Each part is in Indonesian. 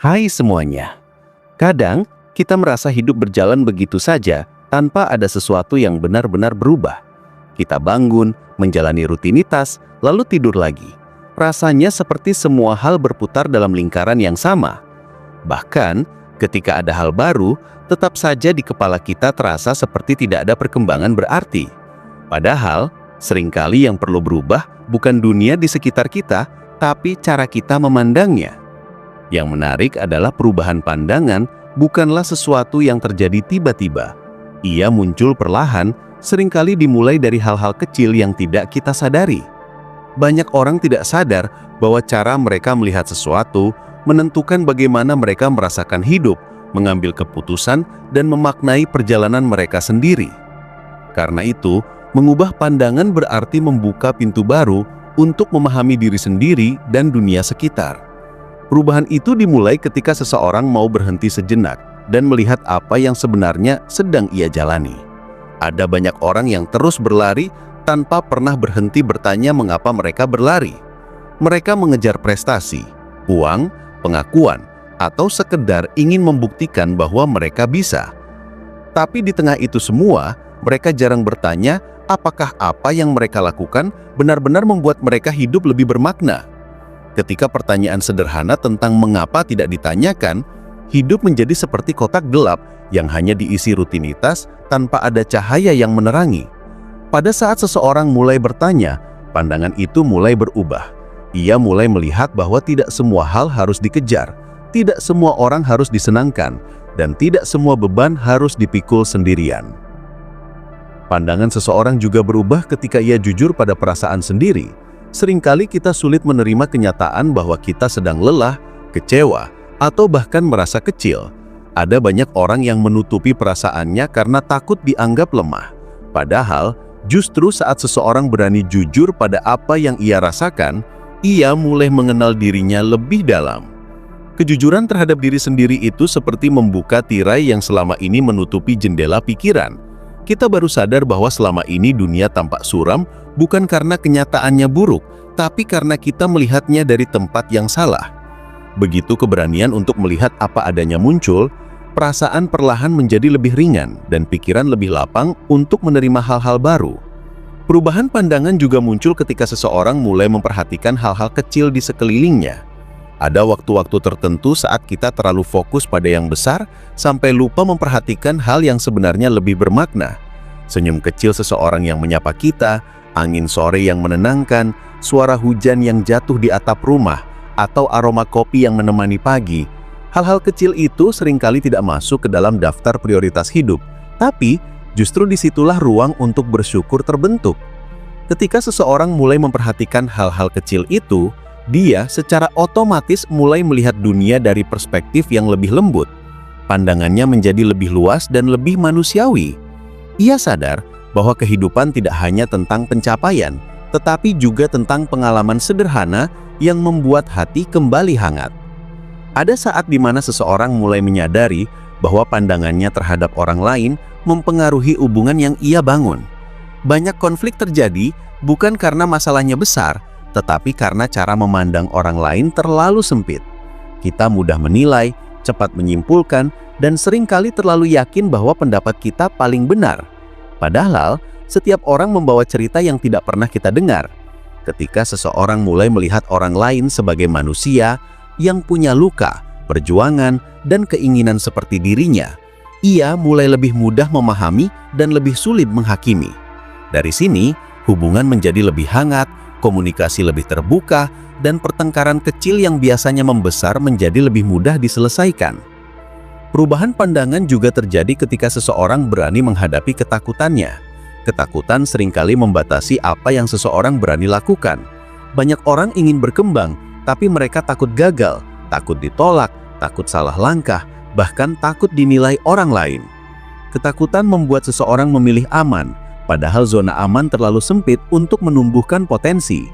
Hai semuanya. Kadang kita merasa hidup berjalan begitu saja tanpa ada sesuatu yang benar-benar berubah. Kita bangun, menjalani rutinitas, lalu tidur lagi. Rasanya seperti semua hal berputar dalam lingkaran yang sama. Bahkan ketika ada hal baru, tetap saja di kepala kita terasa seperti tidak ada perkembangan berarti. Padahal seringkali yang perlu berubah bukan dunia di sekitar kita, tapi cara kita memandangnya. Yang menarik adalah perubahan pandangan bukanlah sesuatu yang terjadi tiba-tiba. Ia muncul perlahan, seringkali dimulai dari hal-hal kecil yang tidak kita sadari. Banyak orang tidak sadar bahwa cara mereka melihat sesuatu menentukan bagaimana mereka merasakan hidup, mengambil keputusan, dan memaknai perjalanan mereka sendiri. Karena itu, mengubah pandangan berarti membuka pintu baru untuk memahami diri sendiri dan dunia sekitar. Perubahan itu dimulai ketika seseorang mau berhenti sejenak dan melihat apa yang sebenarnya sedang ia jalani. Ada banyak orang yang terus berlari tanpa pernah berhenti bertanya mengapa mereka berlari. Mereka mengejar prestasi, uang, pengakuan, atau sekedar ingin membuktikan bahwa mereka bisa. Tapi di tengah itu semua, mereka jarang bertanya apakah apa yang mereka lakukan benar-benar membuat mereka hidup lebih bermakna. Ketika pertanyaan sederhana tentang mengapa tidak ditanyakan, hidup menjadi seperti kotak gelap yang hanya diisi rutinitas tanpa ada cahaya yang menerangi. Pada saat seseorang mulai bertanya, pandangan itu mulai berubah. Ia mulai melihat bahwa tidak semua hal harus dikejar, tidak semua orang harus disenangkan, dan tidak semua beban harus dipikul sendirian. Pandangan seseorang juga berubah ketika ia jujur pada perasaan sendiri. Seringkali kita sulit menerima kenyataan bahwa kita sedang lelah, kecewa, atau bahkan merasa kecil. Ada banyak orang yang menutupi perasaannya karena takut dianggap lemah. Padahal, justru saat seseorang berani jujur pada apa yang ia rasakan, ia mulai mengenal dirinya lebih dalam. Kejujuran terhadap diri sendiri itu seperti membuka tirai yang selama ini menutupi jendela pikiran. Kita baru sadar bahwa selama ini dunia tampak suram bukan karena kenyataannya buruk, tapi karena kita melihatnya dari tempat yang salah. Begitu keberanian untuk melihat apa adanya muncul, perasaan perlahan menjadi lebih ringan dan pikiran lebih lapang untuk menerima hal-hal baru. Perubahan pandangan juga muncul ketika seseorang mulai memperhatikan hal-hal kecil di sekelilingnya. Ada waktu-waktu tertentu saat kita terlalu fokus pada yang besar sampai lupa memperhatikan hal yang sebenarnya lebih bermakna. Senyum kecil seseorang yang menyapa kita, angin sore yang menenangkan, suara hujan yang jatuh di atap rumah, atau aroma kopi yang menemani pagi. Hal-hal kecil itu seringkali tidak masuk ke dalam daftar prioritas hidup, tapi justru disitulah ruang untuk bersyukur terbentuk. Ketika seseorang mulai memperhatikan hal-hal kecil itu, dia secara otomatis mulai melihat dunia dari perspektif yang lebih lembut. Pandangannya menjadi lebih luas dan lebih manusiawi. Ia sadar bahwa kehidupan tidak hanya tentang pencapaian, tetapi juga tentang pengalaman sederhana yang membuat hati kembali hangat. Ada saat di mana seseorang mulai menyadari bahwa pandangannya terhadap orang lain mempengaruhi hubungan yang ia bangun. Banyak konflik terjadi bukan karena masalahnya besar, tetapi karena cara memandang orang lain terlalu sempit. Kita mudah menilai, cepat menyimpulkan, dan seringkali terlalu yakin bahwa pendapat kita paling benar. Padahal, setiap orang membawa cerita yang tidak pernah kita dengar. Ketika seseorang mulai melihat orang lain sebagai manusia yang punya luka, perjuangan, dan keinginan seperti dirinya, ia mulai lebih mudah memahami dan lebih sulit menghakimi. Dari sini, hubungan menjadi lebih hangat, komunikasi lebih terbuka, dan pertengkaran kecil yang biasanya membesar menjadi lebih mudah diselesaikan. Perubahan pandangan juga terjadi ketika seseorang berani menghadapi ketakutannya. Ketakutan seringkali membatasi apa yang seseorang berani lakukan. Banyak orang ingin berkembang, tapi mereka takut gagal, takut ditolak, takut salah langkah, bahkan takut dinilai orang lain. Ketakutan membuat seseorang memilih aman, padahal zona aman terlalu sempit untuk menumbuhkan potensi.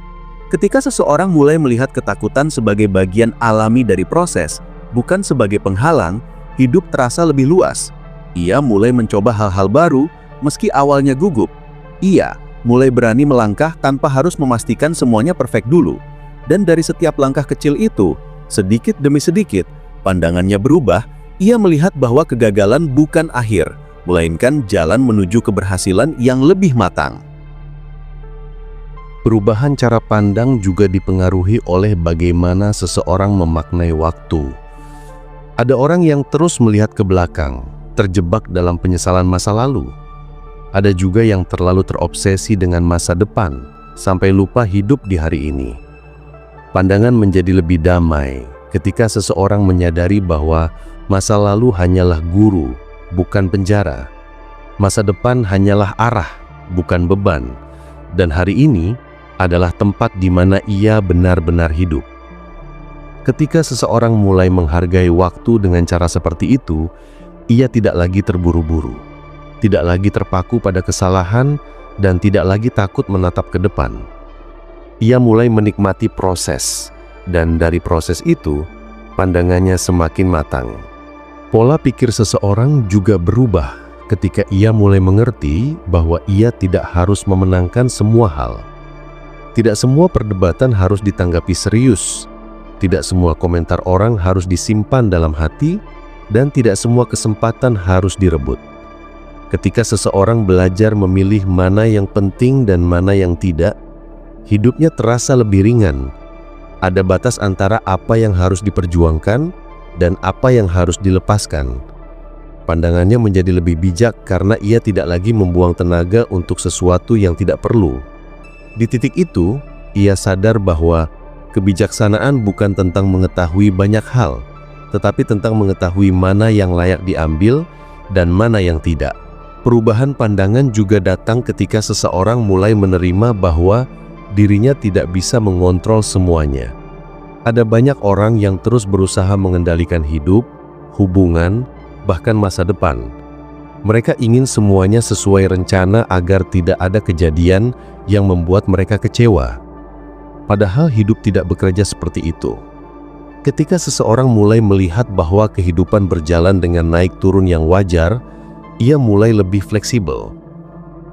Ketika seseorang mulai melihat ketakutan sebagai bagian alami dari proses, bukan sebagai penghalang, hidup terasa lebih luas. Ia mulai mencoba hal-hal baru, meski awalnya gugup. Ia mulai berani melangkah tanpa harus memastikan semuanya perfect dulu. Dan dari setiap langkah kecil itu, sedikit demi sedikit, Pandangannya berubah, ia melihat bahwa kegagalan bukan akhir, melainkan jalan menuju keberhasilan yang lebih matang. Perubahan cara pandang juga dipengaruhi oleh bagaimana seseorang memaknai waktu. Ada orang yang terus melihat ke belakang, terjebak dalam penyesalan masa lalu. Ada juga yang terlalu terobsesi dengan masa depan, sampai lupa hidup di hari ini. Pandangan menjadi lebih damai ketika seseorang menyadari bahwa masa lalu hanyalah guru, bukan penjara. Masa depan hanyalah arah, bukan beban. Dan hari ini adalah tempat di mana ia benar-benar hidup. Ketika seseorang mulai menghargai waktu dengan cara seperti itu, ia tidak lagi terburu-buru, tidak lagi terpaku pada kesalahan, dan tidak lagi takut menatap ke depan. Ia mulai menikmati proses, dan dari proses itu, pandangannya semakin matang. Pola pikir seseorang juga berubah ketika ia mulai mengerti bahwa ia tidak harus memenangkan semua hal. Tidak semua perdebatan harus ditanggapi serius. Tidak semua komentar orang harus disimpan dalam hati, dan tidak semua kesempatan harus direbut. Ketika seseorang belajar memilih mana yang penting dan mana yang tidak, hidupnya terasa lebih ringan. Ada batas antara apa yang harus diperjuangkan dan apa yang harus dilepaskan. Pandangannya menjadi lebih bijak karena ia tidak lagi membuang tenaga untuk sesuatu yang tidak perlu. Di titik itu, ia sadar bahwa kebijaksanaan bukan tentang mengetahui banyak hal, tetapi tentang mengetahui mana yang layak diambil dan mana yang tidak. Perubahan pandangan juga datang ketika seseorang mulai menerima bahwa dirinya tidak bisa mengontrol semuanya. Ada banyak orang yang terus berusaha mengendalikan hidup, hubungan, bahkan masa depan. Mereka ingin semuanya sesuai rencana agar tidak ada kejadian yang membuat mereka kecewa. Padahal hidup tidak bekerja seperti itu. Ketika seseorang mulai melihat bahwa kehidupan berjalan dengan naik turun yang wajar, ia mulai lebih fleksibel.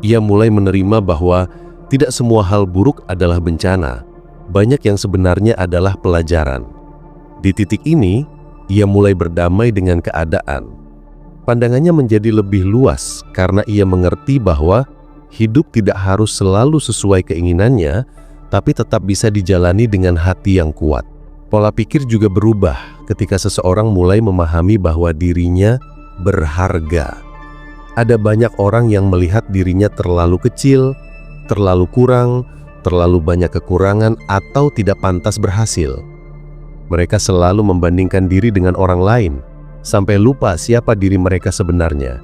Ia mulai menerima bahwa tidak semua hal buruk adalah bencana. Banyak yang sebenarnya adalah pelajaran. Di titik ini, ia mulai berdamai dengan keadaan. Pandangannya menjadi lebih luas karena ia mengerti bahwa hidup tidak harus selalu sesuai keinginannya, tapi tetap bisa dijalani dengan hati yang kuat. Pola pikir juga berubah ketika seseorang mulai memahami bahwa dirinya berharga. Ada banyak orang yang melihat dirinya terlalu kecil, terlalu kurang, terlalu banyak kekurangan, atau tidak pantas berhasil. Mereka selalu membandingkan diri dengan orang lain, sampai lupa siapa diri mereka sebenarnya.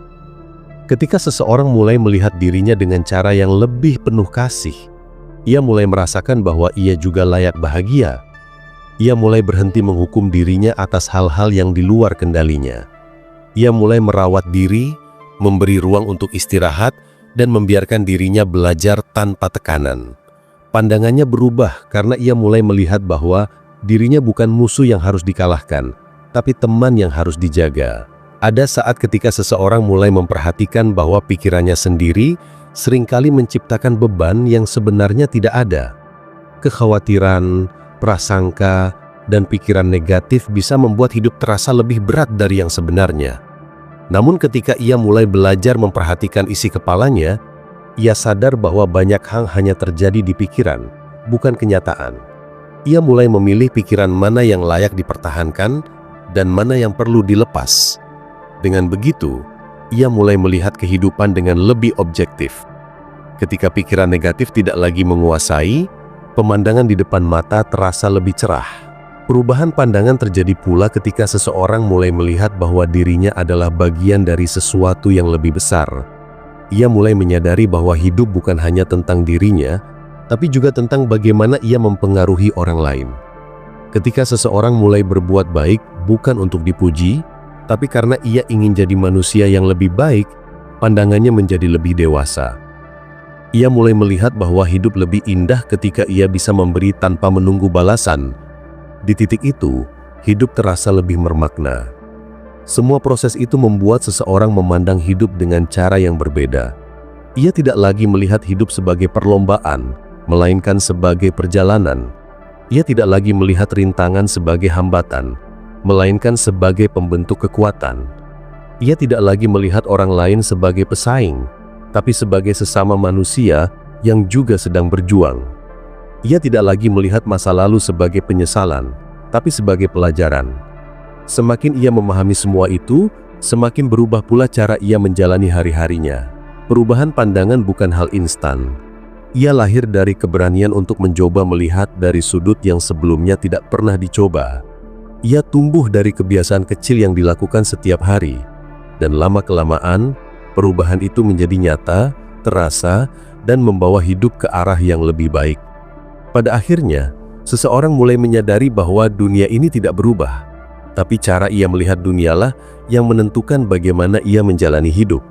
Ketika seseorang mulai melihat dirinya dengan cara yang lebih penuh kasih, ia mulai merasakan bahwa ia juga layak bahagia. Ia mulai berhenti menghukum dirinya atas hal-hal yang di luar kendalinya. Ia mulai merawat diri, memberi ruang untuk istirahat, dan membiarkan dirinya belajar tanpa tekanan. Pandangannya berubah karena ia mulai melihat bahwa dirinya bukan musuh yang harus dikalahkan, tapi teman yang harus dijaga. Ada saat ketika seseorang mulai memperhatikan bahwa pikirannya sendiri seringkali menciptakan beban yang sebenarnya tidak ada. Kekhawatiran, prasangka, dan pikiran negatif bisa membuat hidup terasa lebih berat dari yang sebenarnya. Namun ketika ia mulai belajar memperhatikan isi kepalanya, ia sadar bahwa banyak hal hanya terjadi di pikiran, bukan kenyataan. Ia mulai memilih pikiran mana yang layak dipertahankan dan mana yang perlu dilepas. Dengan begitu, ia mulai melihat kehidupan dengan lebih objektif. Ketika pikiran negatif tidak lagi menguasai, pemandangan di depan mata terasa lebih cerah. Perubahan pandangan terjadi pula ketika seseorang mulai melihat bahwa dirinya adalah bagian dari sesuatu yang lebih besar. Ia mulai menyadari bahwa hidup bukan hanya tentang dirinya, tapi juga tentang bagaimana ia mempengaruhi orang lain. Ketika seseorang mulai berbuat baik bukan untuk dipuji, tapi karena ia ingin jadi manusia yang lebih baik, pandangannya menjadi lebih dewasa. Ia mulai melihat bahwa hidup lebih indah ketika ia bisa memberi tanpa menunggu balasan. Di titik itu, hidup terasa lebih bermakna. Semua proses itu membuat seseorang memandang hidup dengan cara yang berbeda. Ia tidak lagi melihat hidup sebagai perlombaan, melainkan sebagai perjalanan. Ia tidak lagi melihat rintangan sebagai hambatan, melainkan sebagai pembentuk kekuatan. Ia tidak lagi melihat orang lain sebagai pesaing, tapi sebagai sesama manusia yang juga sedang berjuang. Ia tidak lagi melihat masa lalu sebagai penyesalan, tapi sebagai pelajaran. Semakin ia memahami semua itu, semakin berubah pula cara ia menjalani hari-harinya. Perubahan pandangan bukan hal instan. Ia lahir dari keberanian untuk mencoba melihat dari sudut yang sebelumnya tidak pernah dicoba. Ia tumbuh dari kebiasaan kecil yang dilakukan setiap hari, dan lama-kelamaan, perubahan itu menjadi nyata, terasa, dan membawa hidup ke arah yang lebih baik. Pada akhirnya, seseorang mulai menyadari bahwa dunia ini tidak berubah, tapi cara ia melihat dunialah yang menentukan bagaimana ia menjalani hidup.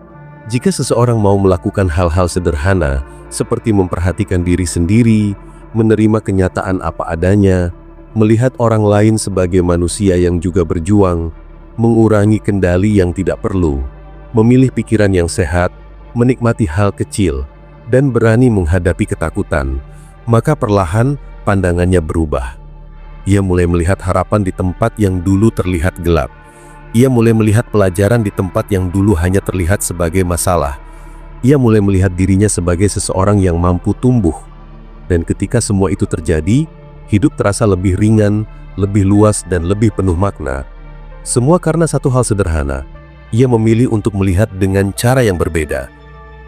Jika seseorang mau melakukan hal-hal sederhana, seperti memperhatikan diri sendiri, menerima kenyataan apa adanya, melihat orang lain sebagai manusia yang juga berjuang, mengurangi kendali yang tidak perlu, memilih pikiran yang sehat, menikmati hal kecil, dan berani menghadapi ketakutan, maka perlahan pandangannya berubah. Ia mulai melihat harapan di tempat yang dulu terlihat gelap. Ia mulai melihat pelajaran di tempat yang dulu hanya terlihat sebagai masalah. Ia mulai melihat dirinya sebagai seseorang yang mampu tumbuh. Dan ketika semua itu terjadi, hidup terasa lebih ringan, lebih luas, dan lebih penuh makna. Semua karena satu hal sederhana. Ia memilih untuk melihat dengan cara yang berbeda.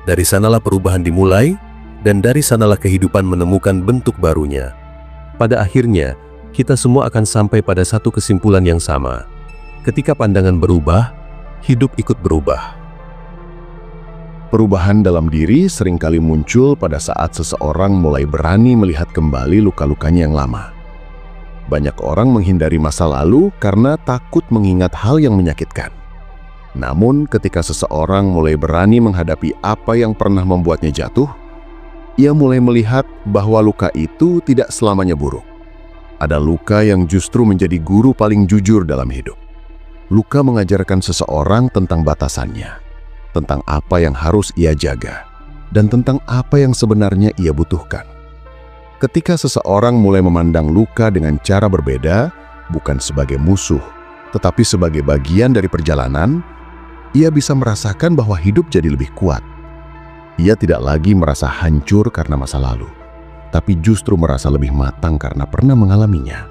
Dari sanalah perubahan dimulai, dan dari sanalah kehidupan menemukan bentuk barunya. Pada akhirnya, kita semua akan sampai pada satu kesimpulan yang sama. Ketika pandangan berubah, hidup ikut berubah. Perubahan dalam diri seringkali muncul pada saat seseorang mulai berani melihat kembali luka-lukanya yang lama. Banyak orang menghindari masa lalu karena takut mengingat hal yang menyakitkan. Namun, ketika seseorang mulai berani menghadapi apa yang pernah membuatnya jatuh, ia mulai melihat bahwa luka itu tidak selamanya buruk. Ada luka yang justru menjadi guru paling jujur dalam hidup. Luka mengajarkan seseorang tentang batasannya, tentang apa yang harus ia jaga, dan tentang apa yang sebenarnya ia butuhkan. Ketika seseorang mulai memandang luka dengan cara berbeda, bukan sebagai musuh, tetapi sebagai bagian dari perjalanan, ia bisa merasakan bahwa hidup jadi lebih kuat. Ia tidak lagi merasa hancur karena masa lalu, tapi justru merasa lebih matang karena pernah mengalaminya.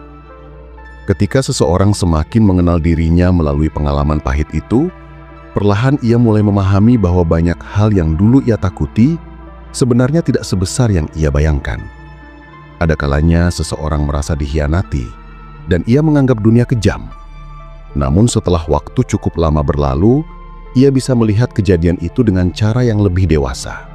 Ketika seseorang semakin mengenal dirinya melalui pengalaman pahit itu, perlahan ia mulai memahami bahwa banyak hal yang dulu ia takuti sebenarnya tidak sebesar yang ia bayangkan. Ada kalanya seseorang merasa dikhianati, dan ia menganggap dunia kejam. Namun setelah waktu cukup lama berlalu, ia bisa melihat kejadian itu dengan cara yang lebih dewasa.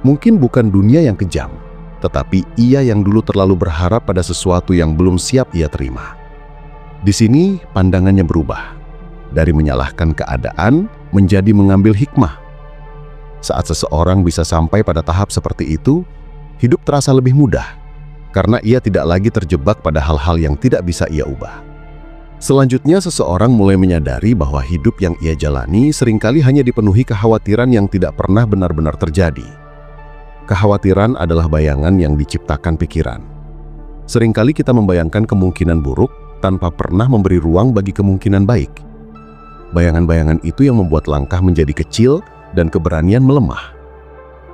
Mungkin bukan dunia yang kejam, tetapi ia yang dulu terlalu berharap pada sesuatu yang belum siap ia terima. Di sini pandangannya berubah, dari menyalahkan keadaan menjadi mengambil hikmah. Saat seseorang bisa sampai pada tahap seperti itu, hidup terasa lebih mudah, karena ia tidak lagi terjebak pada hal-hal yang tidak bisa ia ubah. Selanjutnya, seseorang mulai menyadari bahwa hidup yang ia jalani seringkali hanya dipenuhi kekhawatiran yang tidak pernah benar-benar terjadi. Kekhawatiran adalah bayangan yang diciptakan pikiran. Seringkali kita membayangkan kemungkinan buruk tanpa pernah memberi ruang bagi kemungkinan baik. Bayangan-bayangan itu yang membuat langkah menjadi kecil dan keberanian melemah.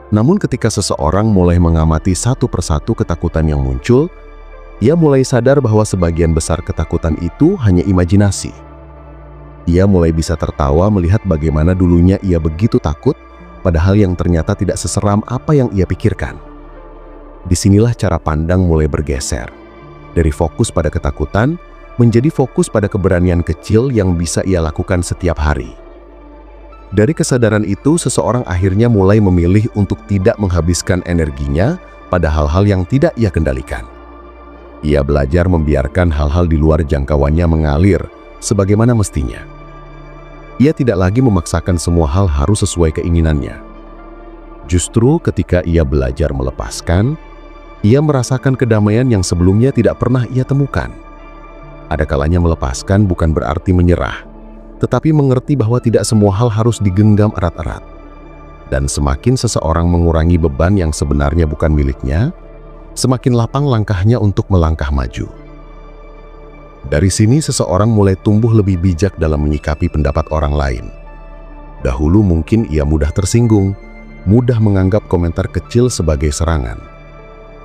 Namun ketika seseorang mulai mengamati satu persatu ketakutan yang muncul, ia mulai sadar bahwa sebagian besar ketakutan itu hanya imajinasi. Ia mulai bisa tertawa melihat bagaimana dulunya ia begitu takut, padahal yang ternyata tidak seseram apa yang ia pikirkan. Disinilah cara pandang mulai bergeser. Dari fokus pada ketakutan, menjadi fokus pada keberanian kecil yang bisa ia lakukan setiap hari. Dari kesadaran itu, seseorang akhirnya mulai memilih untuk tidak menghabiskan energinya pada hal-hal yang tidak ia kendalikan. Ia belajar membiarkan hal-hal di luar jangkauannya mengalir sebagaimana mestinya. Ia tidak lagi memaksakan semua hal harus sesuai keinginannya. Justru ketika ia belajar melepaskan, ia merasakan kedamaian yang sebelumnya tidak pernah ia temukan. Ada kalanya melepaskan bukan berarti menyerah, tetapi mengerti bahwa tidak semua hal harus digenggam erat-erat. Dan semakin seseorang mengurangi beban yang sebenarnya bukan miliknya, semakin lapang langkahnya untuk melangkah maju. Dari sini seseorang mulai tumbuh lebih bijak dalam menyikapi pendapat orang lain. Dahulu mungkin ia mudah tersinggung, mudah menganggap komentar kecil sebagai serangan.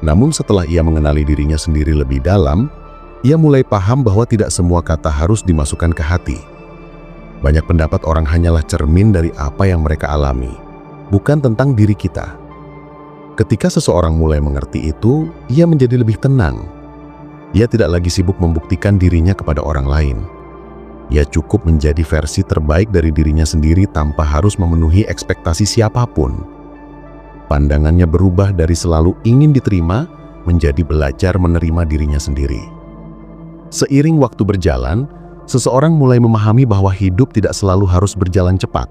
Namun setelah ia mengenali dirinya sendiri lebih dalam, ia mulai paham bahwa tidak semua kata harus dimasukkan ke hati. Banyak pendapat orang hanyalah cermin dari apa yang mereka alami, bukan tentang diri kita. Ketika seseorang mulai mengerti itu, ia menjadi lebih tenang. Ia tidak lagi sibuk membuktikan dirinya kepada orang lain. Ia cukup menjadi versi terbaik dari dirinya sendiri tanpa harus memenuhi ekspektasi siapapun. Pandangannya berubah dari selalu ingin diterima menjadi belajar menerima dirinya sendiri. Seiring waktu berjalan, seseorang mulai memahami bahwa hidup tidak selalu harus berjalan cepat.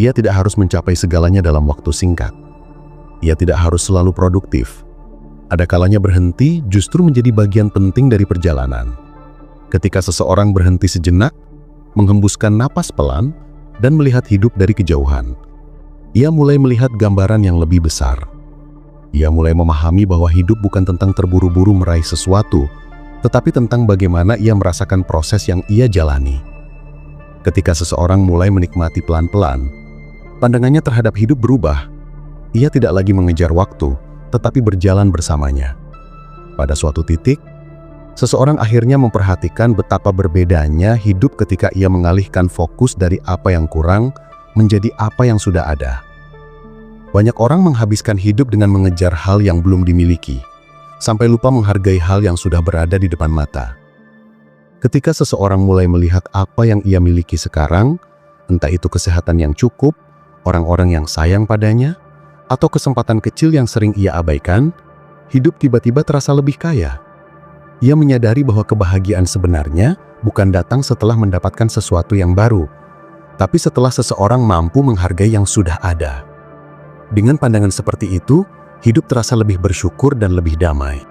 Ia tidak harus mencapai segalanya dalam waktu singkat. Ia tidak harus selalu produktif. Ada kalanya berhenti justru menjadi bagian penting dari perjalanan. Ketika seseorang berhenti sejenak, menghembuskan napas pelan, dan melihat hidup dari kejauhan, ia mulai melihat gambaran yang lebih besar. Ia mulai memahami bahwa hidup bukan tentang terburu-buru meraih sesuatu, tetapi tentang bagaimana ia merasakan proses yang ia jalani. Ketika seseorang mulai menikmati pelan-pelan, pandangannya terhadap hidup berubah. Ia tidak lagi mengejar waktu, tetapi berjalan bersamanya. Pada suatu titik, seseorang akhirnya memperhatikan betapa berbedanya hidup ketika ia mengalihkan fokus dari apa yang kurang menjadi apa yang sudah ada. Banyak orang menghabiskan hidup dengan mengejar hal yang belum dimiliki, sampai lupa menghargai hal yang sudah berada di depan mata. Ketika seseorang mulai melihat apa yang ia miliki sekarang, entah itu kesehatan yang cukup, orang-orang yang sayang padanya, atau kesempatan kecil yang sering ia abaikan, hidup tiba-tiba terasa lebih kaya. Ia menyadari bahwa kebahagiaan sebenarnya bukan datang setelah mendapatkan sesuatu yang baru, tapi setelah seseorang mampu menghargai yang sudah ada. Dengan pandangan seperti itu, hidup terasa lebih bersyukur dan lebih damai.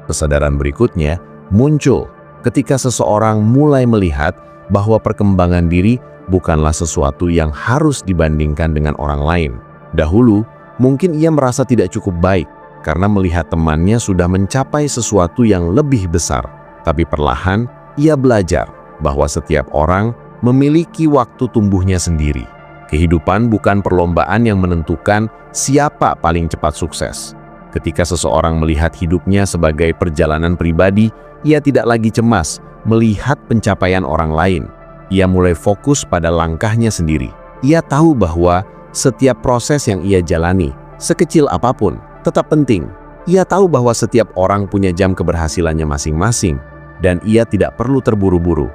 Kesadaran berikutnya muncul ketika seseorang mulai melihat bahwa perkembangan diri bukanlah sesuatu yang harus dibandingkan dengan orang lain. Dahulu, mungkin ia merasa tidak cukup baik karena melihat temannya sudah mencapai sesuatu yang lebih besar. Tapi perlahan, ia belajar bahwa setiap orang memiliki waktu tumbuhnya sendiri. Kehidupan bukan perlombaan yang menentukan siapa paling cepat sukses. Ketika seseorang melihat hidupnya sebagai perjalanan pribadi, ia tidak lagi cemas melihat pencapaian orang lain. Ia mulai fokus pada langkahnya sendiri. Ia tahu bahwa setiap proses yang ia jalani, sekecil apapun, tetap penting. Ia tahu bahwa setiap orang punya jam keberhasilannya masing-masing, dan ia tidak perlu terburu-buru.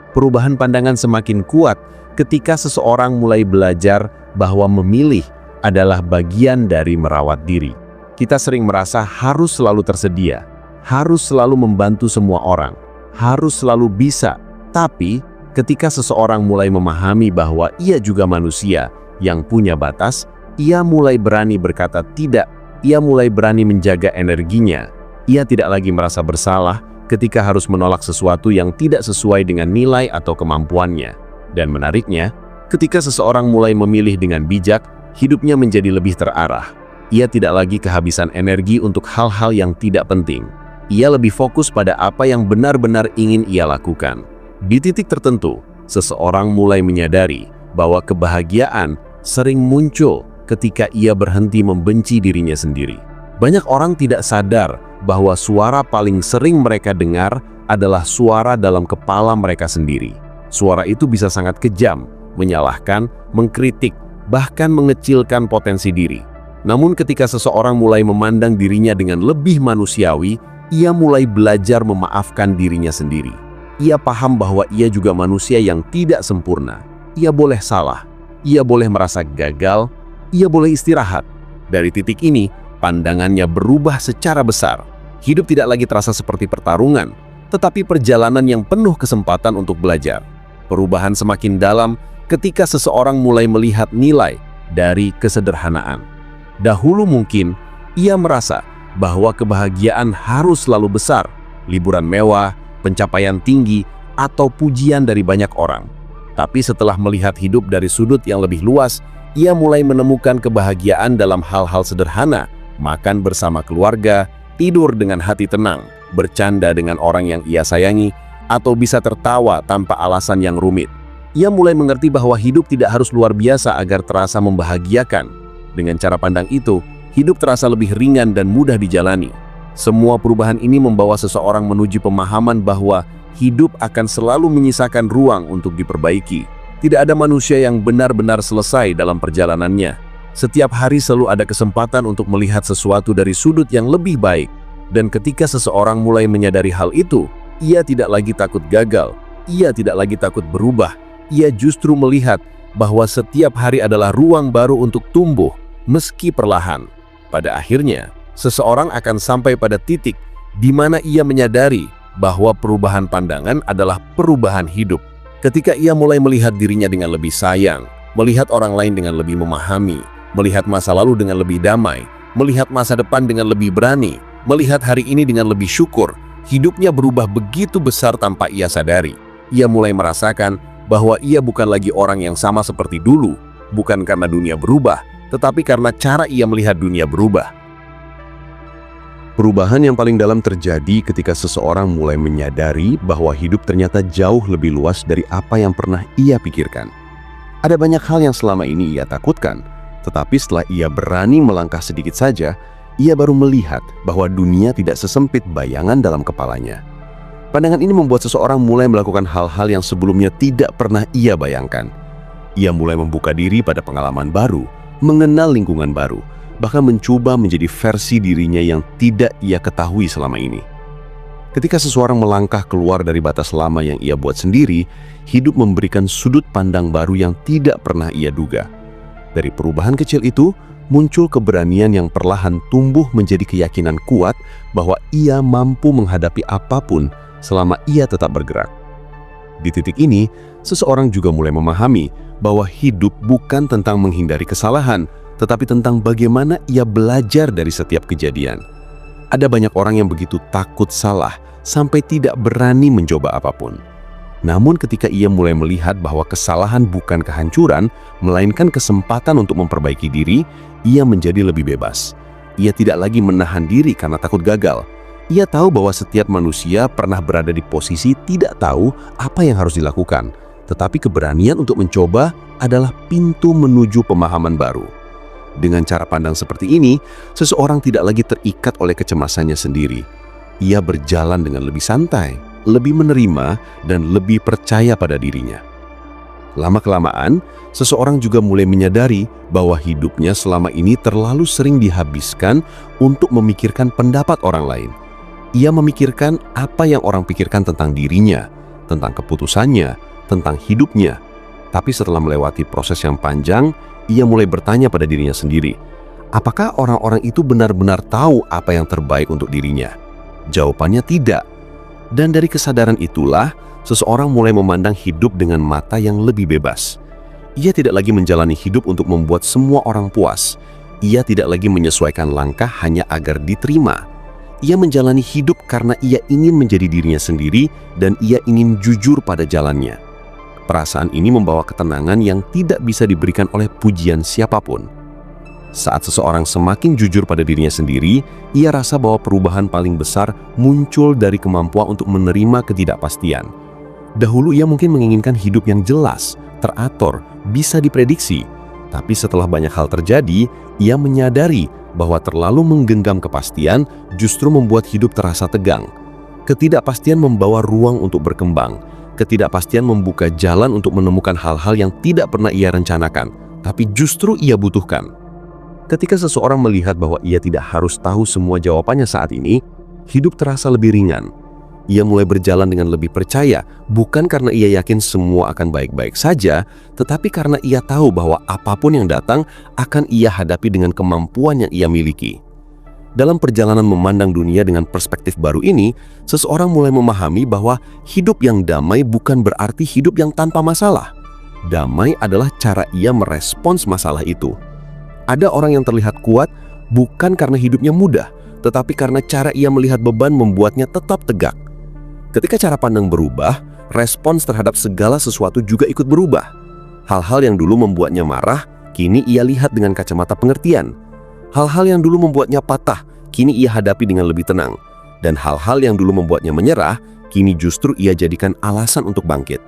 Perubahan pandangan semakin kuat ketika seseorang mulai belajar bahwa memilih adalah bagian dari merawat diri. Kita sering merasa harus selalu tersedia, harus selalu membantu semua orang, harus selalu bisa. Tapi, ketika seseorang mulai memahami bahwa ia juga manusia yang punya batas, ia mulai berani berkata tidak. Ia mulai berani menjaga energinya. Ia tidak lagi merasa bersalah ketika harus menolak sesuatu yang tidak sesuai dengan nilai atau kemampuannya. Dan menariknya, ketika seseorang mulai memilih dengan bijak, hidupnya menjadi lebih terarah. Ia tidak lagi kehabisan energi untuk hal-hal yang tidak penting. Ia lebih fokus pada apa yang benar-benar ingin ia lakukan. Di titik tertentu, seseorang mulai menyadari bahwa kebahagiaan sering muncul ketika ia berhenti membenci dirinya sendiri. Banyak orang tidak sadar bahwa suara paling sering mereka dengar adalah suara dalam kepala mereka sendiri. Suara itu bisa sangat kejam, menyalahkan, mengkritik, bahkan mengecilkan potensi diri. Namun ketika seseorang mulai memandang dirinya dengan lebih manusiawi, ia mulai belajar memaafkan dirinya sendiri. Ia paham bahwa ia juga manusia yang tidak sempurna. Ia boleh salah, ia boleh merasa gagal, ia boleh istirahat. Dari titik ini, pandangannya berubah secara besar. Hidup tidak lagi terasa seperti pertarungan, tetapi perjalanan yang penuh kesempatan untuk belajar. Perubahan semakin dalam ketika seseorang mulai melihat nilai dari kesederhanaan. Dahulu mungkin ia merasa bahwa kebahagiaan harus selalu besar, liburan mewah, pencapaian tinggi, atau pujian dari banyak orang. Tapi setelah melihat hidup dari sudut yang lebih luas, ia mulai menemukan kebahagiaan dalam hal-hal sederhana, makan bersama keluarga, tidur dengan hati tenang, bercanda dengan orang yang ia sayangi, atau bisa tertawa tanpa alasan yang rumit. Ia mulai mengerti bahwa hidup tidak harus luar biasa agar terasa membahagiakan. Dengan cara pandang itu, hidup terasa lebih ringan dan mudah dijalani. Semua perubahan ini membawa seseorang menuju pemahaman bahwa hidup akan selalu menyisakan ruang untuk diperbaiki. Tidak ada manusia yang benar-benar selesai dalam perjalanannya. Setiap hari selalu ada kesempatan untuk melihat sesuatu dari sudut yang lebih baik. Dan ketika seseorang mulai menyadari hal itu, ia tidak lagi takut gagal, ia tidak lagi takut berubah. Ia justru melihat bahwa setiap hari adalah ruang baru untuk tumbuh, meski perlahan. Pada akhirnya, seseorang akan sampai pada titik di mana ia menyadari bahwa perubahan pandangan adalah perubahan hidup. Ketika ia mulai melihat dirinya dengan lebih sayang, melihat orang lain dengan lebih memahami, melihat masa lalu dengan lebih damai, melihat masa depan dengan lebih berani, melihat hari ini dengan lebih syukur, hidupnya berubah begitu besar tanpa ia sadari. Ia mulai merasakan bahwa ia bukan lagi orang yang sama seperti dulu, bukan karena dunia berubah, tetapi karena cara ia melihat dunia berubah. Perubahan yang paling dalam terjadi ketika seseorang mulai menyadari bahwa hidup ternyata jauh lebih luas dari apa yang pernah ia pikirkan. Ada banyak hal yang selama ini ia takutkan, tetapi setelah ia berani melangkah sedikit saja, ia baru melihat bahwa dunia tidak sesempit bayangan dalam kepalanya. Pandangan ini membuat seseorang mulai melakukan hal-hal yang sebelumnya tidak pernah ia bayangkan. Ia mulai membuka diri pada pengalaman baru, mengenal lingkungan baru, bahkan mencoba menjadi versi dirinya yang tidak ia ketahui selama ini. Ketika seseorang melangkah keluar dari batas lama yang ia buat sendiri, hidup memberikan sudut pandang baru yang tidak pernah ia duga. Dari perubahan kecil itu, muncul keberanian yang perlahan tumbuh menjadi keyakinan kuat bahwa ia mampu menghadapi apapun selama ia tetap bergerak. Di titik ini, seseorang juga mulai memahami bahwa hidup bukan tentang menghindari kesalahan, tetapi tentang bagaimana ia belajar dari setiap kejadian. Ada banyak orang yang begitu takut salah sampai tidak berani mencoba apapun. Namun ketika ia mulai melihat bahwa kesalahan bukan kehancuran, melainkan kesempatan untuk memperbaiki diri, ia menjadi lebih bebas. Ia tidak lagi menahan diri karena takut gagal. Ia tahu bahwa setiap manusia pernah berada di posisi tidak tahu apa yang harus dilakukan, tetapi keberanian untuk mencoba adalah pintu menuju pemahaman baru. Dengan cara pandang seperti ini, seseorang tidak lagi terikat oleh kecemasannya sendiri. Ia berjalan dengan lebih santai, lebih menerima, dan lebih percaya pada dirinya. Lama-kelamaan, seseorang juga mulai menyadari bahwa hidupnya selama ini terlalu sering dihabiskan untuk memikirkan pendapat orang lain. Ia memikirkan apa yang orang pikirkan tentang dirinya, tentang keputusannya, tentang hidupnya. Tapi setelah melewati proses yang panjang, ia mulai bertanya pada dirinya sendiri, apakah orang-orang itu benar-benar tahu apa yang terbaik untuk dirinya? Jawabannya tidak. Dan dari kesadaran itulah, seseorang mulai memandang hidup dengan mata yang lebih bebas. Ia tidak lagi menjalani hidup untuk membuat semua orang puas. Ia tidak lagi menyesuaikan langkah hanya agar diterima. Ia menjalani hidup karena ia ingin menjadi dirinya sendiri dan ia ingin jujur pada jalannya. Perasaan ini membawa ketenangan yang tidak bisa diberikan oleh pujian siapapun. Saat seseorang semakin jujur pada dirinya sendiri, ia rasa bahwa perubahan paling besar muncul dari kemampuan untuk menerima ketidakpastian. Dahulu ia mungkin menginginkan hidup yang jelas, teratur, bisa diprediksi. Tapi setelah banyak hal terjadi, ia menyadari bahwa terlalu menggenggam kepastian justru membuat hidup terasa tegang. Ketidakpastian membawa ruang untuk berkembang. Ketidakpastian membuka jalan untuk menemukan hal-hal yang tidak pernah ia rencanakan, tapi justru ia butuhkan. Ketika seseorang melihat bahwa ia tidak harus tahu semua jawabannya saat ini, hidup terasa lebih ringan. Ia mulai berjalan dengan lebih percaya, bukan karena ia yakin semua akan baik-baik saja, tetapi karena ia tahu bahwa apapun yang datang akan ia hadapi dengan kemampuan yang ia miliki. Dalam perjalanan memandang dunia dengan perspektif baru ini, seseorang mulai memahami bahwa hidup yang damai bukan berarti hidup yang tanpa masalah. Damai adalah cara ia merespons masalah itu. Ada orang yang terlihat kuat bukan karena hidupnya mudah, tetapi karena cara ia melihat beban membuatnya tetap tegak. Ketika cara pandang berubah, respons terhadap segala sesuatu juga ikut berubah. Hal-hal yang dulu membuatnya marah, kini ia lihat dengan kacamata pengertian. Hal-hal yang dulu membuatnya patah, kini ia hadapi dengan lebih tenang. Dan hal-hal yang dulu membuatnya menyerah, kini justru ia jadikan alasan untuk bangkit.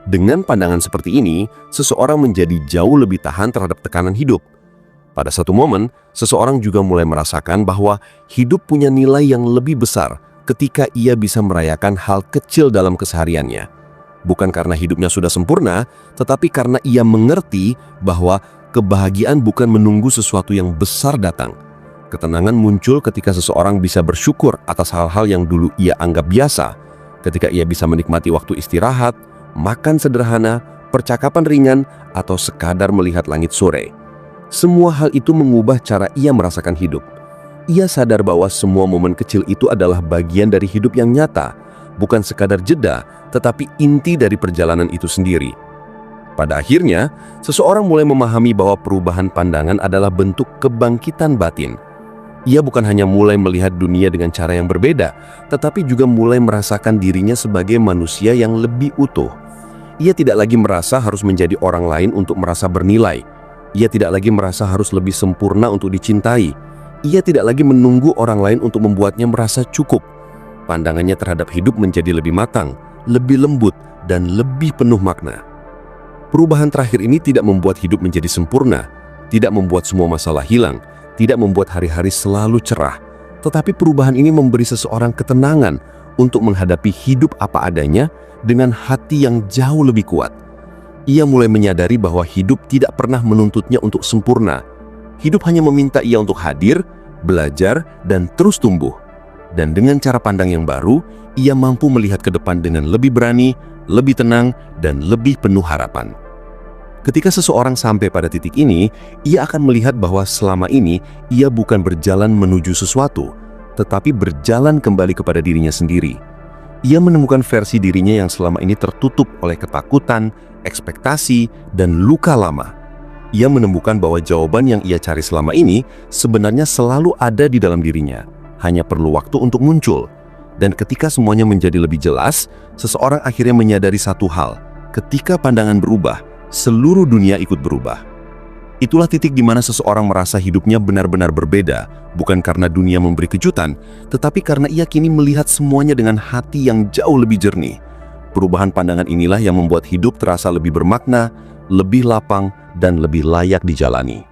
Dengan pandangan seperti ini, seseorang menjadi jauh lebih tahan terhadap tekanan hidup. Pada satu momen, seseorang juga mulai merasakan bahwa hidup punya nilai yang lebih besar ketika ia bisa merayakan hal kecil dalam kesehariannya. Bukan karena hidupnya sudah sempurna, tetapi karena ia mengerti bahwa kebahagiaan bukan menunggu sesuatu yang besar datang. Ketenangan muncul ketika seseorang bisa bersyukur atas hal-hal yang dulu ia anggap biasa, ketika ia bisa menikmati waktu istirahat, makan sederhana, percakapan ringan, atau sekadar melihat langit sore. Semua hal itu mengubah cara ia merasakan hidup. Ia sadar bahwa semua momen kecil itu adalah bagian dari hidup yang nyata, bukan sekadar jeda, tetapi inti dari perjalanan itu sendiri. Pada akhirnya, seseorang mulai memahami bahwa perubahan pandangan adalah bentuk kebangkitan batin. Ia bukan hanya mulai melihat dunia dengan cara yang berbeda, tetapi juga mulai merasakan dirinya sebagai manusia yang lebih utuh. Ia tidak lagi merasa harus menjadi orang lain untuk merasa bernilai. Ia tidak lagi merasa harus lebih sempurna untuk dicintai. Ia tidak lagi menunggu orang lain untuk membuatnya merasa cukup. Pandangannya terhadap hidup menjadi lebih matang, lebih lembut, dan lebih penuh makna. Perubahan terakhir ini tidak membuat hidup menjadi sempurna, tidak membuat semua masalah hilang, tidak membuat hari-hari selalu cerah, tetapi perubahan ini memberi seseorang ketenangan untuk menghadapi hidup apa adanya dengan hati yang jauh lebih kuat. Ia mulai menyadari bahwa hidup tidak pernah menuntutnya untuk sempurna. Hidup hanya meminta ia untuk hadir, belajar, dan terus tumbuh. Dan dengan cara pandang yang baru, ia mampu melihat ke depan dengan lebih berani, lebih tenang, dan lebih penuh harapan. Ketika seseorang sampai pada titik ini, ia akan melihat bahwa selama ini ia bukan berjalan menuju sesuatu, tetapi berjalan kembali kepada dirinya sendiri. Ia menemukan versi dirinya yang selama ini tertutup oleh ketakutan, ekspektasi, dan luka lama. Ia menemukan bahwa jawaban yang ia cari selama ini sebenarnya selalu ada di dalam dirinya, hanya perlu waktu untuk muncul. Dan ketika semuanya menjadi lebih jelas, seseorang akhirnya menyadari satu hal: ketika pandangan berubah, seluruh dunia ikut berubah. Itulah titik di mana seseorang merasa hidupnya benar-benar berbeda, bukan karena dunia memberi kejutan, tetapi karena ia kini melihat semuanya dengan hati yang jauh lebih jernih. Perubahan pandangan inilah yang membuat hidup terasa lebih bermakna, lebih lapang, dan lebih layak dijalani.